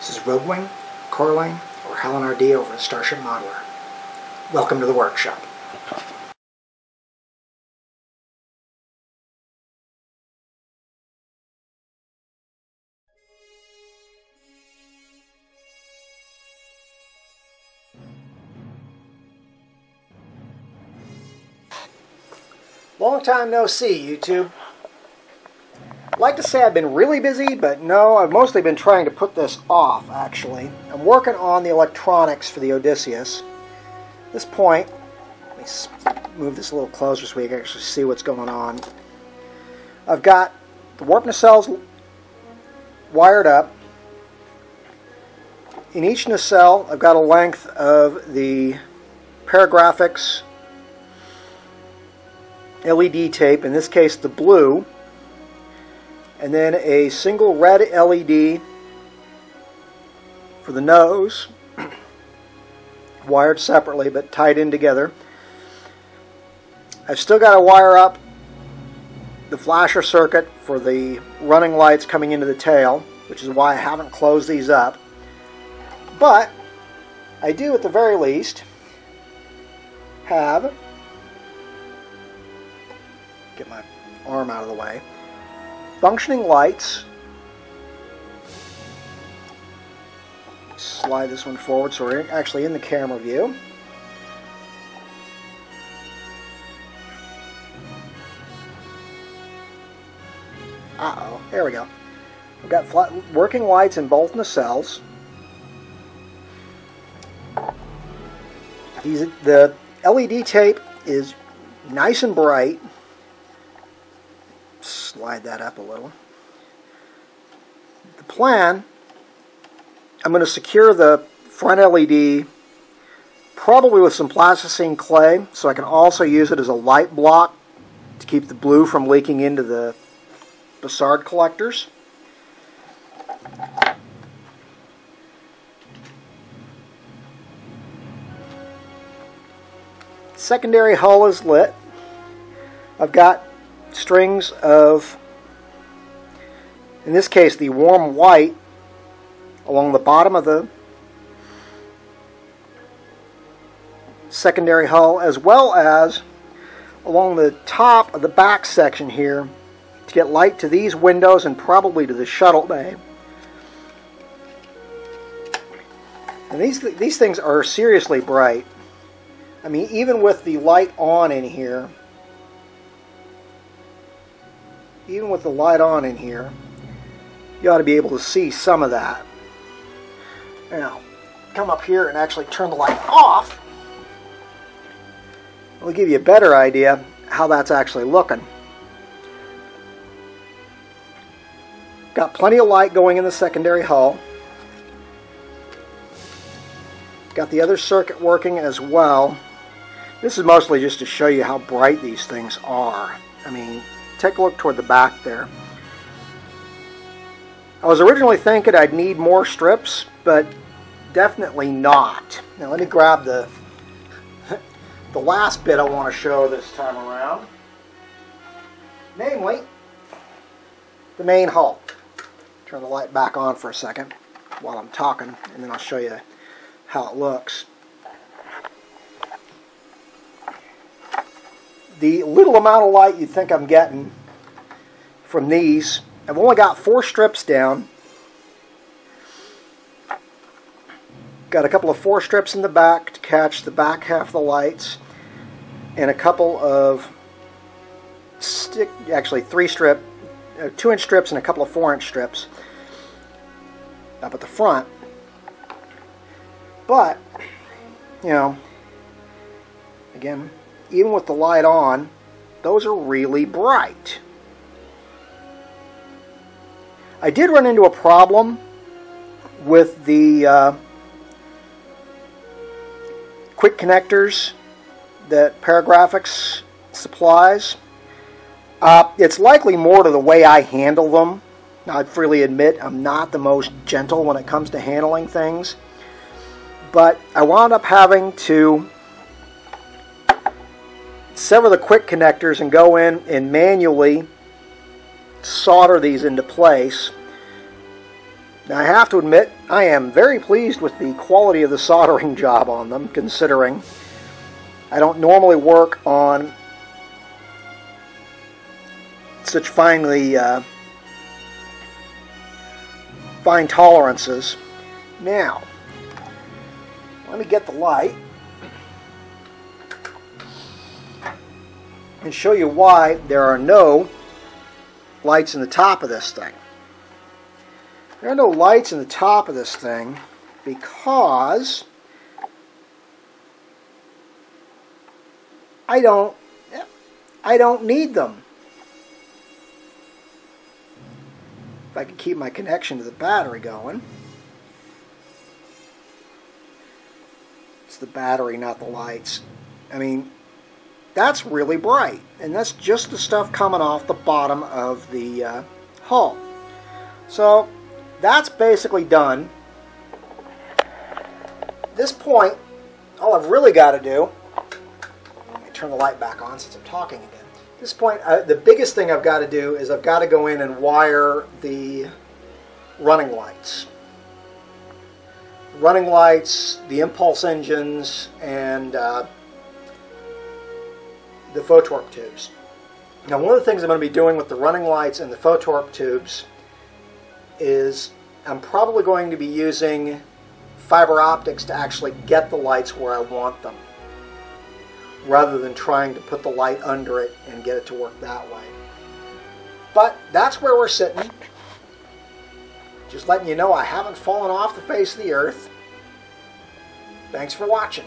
This is Rogue Wing, Coraline, or Helen RD over at Starship Modeler. Welcome to the workshop. Long time no see, YouTube. I'd like to say I've been really busy, but no, I've mostly been trying to put this off, actually. I'm working on the electronics for the Odysseus. At this point, let me move this a little closer so we can actually see what's going on. I've got the warp nacelles wired up. In each nacelle, I've got a length of the paragraphics LED tape, in this case the blue, and then a single red LED for the nose, wired separately but tied in together. I've still got to wire up the flasher circuit for the running lights coming into the tail, which is why I haven't closed these up. But I do, at the very least, have, get my arm out of the way, functioning lights. Slide this one forward so we're actually in the camera view. Uh-oh, there we go. We've got working lights in both nacelles. The LED tape is nice and bright. Slide that up a little. The plan, I'm going to secure the front LED probably with some plasticine clay, so I can also use it as a light block to keep the blue from leaking into the Bassard collectors. Secondary hull is lit. I've got strings of, in this case, the warm white along the bottom of the secondary hull, as well as along the top of the back section here to get light to these windows and probably to the shuttle bay. And these things are seriously bright. I mean, even with the light on in here, you ought to be able to see some of that. Now, come up here and actually turn the light off. It'll give you a better idea how that's actually looking. Got plenty of light going in the secondary hull. Got the other circuit working as well. This is mostly just to show you how bright these things are. I mean, take a look toward the back there. I was originally thinking I'd need more strips, but definitely not. Now let me grab the last bit I want to show this time around. Namely, the main hull. Turn the light back on for a second while I'm talking, and then I'll show you how it looks. The little amount of light you think I'm getting from these, I've only got 4 strips down. Got a couple of 4 strips in the back to catch the back half of the lights, and a couple of 2-inch strips and a couple of 4-inch strips up at the front. But, you know, again, even with the light on, those are really bright. I did run into a problem with the quick connectors that Paragraphics supplies. It's likely more to the way I handle them. Now, I freely admit I'm not the most gentle when it comes to handling things, but I wound up having to sever the quick connectors and go in and manually solder these into place Now I have to admit, I am very pleased with the quality of the soldering job on them, considering I don't normally work on such fine tolerances. Now, let me get the light and show you why there are no lights in the top of this thing. There are no lights in the top of this thing because I don't need them. If I could keep my connection to the battery going. It's the battery, not the lights. I mean, that's really bright, and that's just the stuff coming off the bottom of the hull. So that's basically done. At this point, all I've really got to do, let me turn the light back on since I'm talking again. At this point, the biggest thing I've got to do is I've got to go in and wire the running lights. Running lights, the impulse engines, and the photorp tubes. Now, one of the things I'm going to be doing with the running lights and the photorp tubes is I'm probably going to be using fiber optics to actually get the lights where I want them, rather than trying to put the light under it and get it to work that way. But that's where we're sitting. Just letting you know I haven't fallen off the face of the earth. Thanks for watching.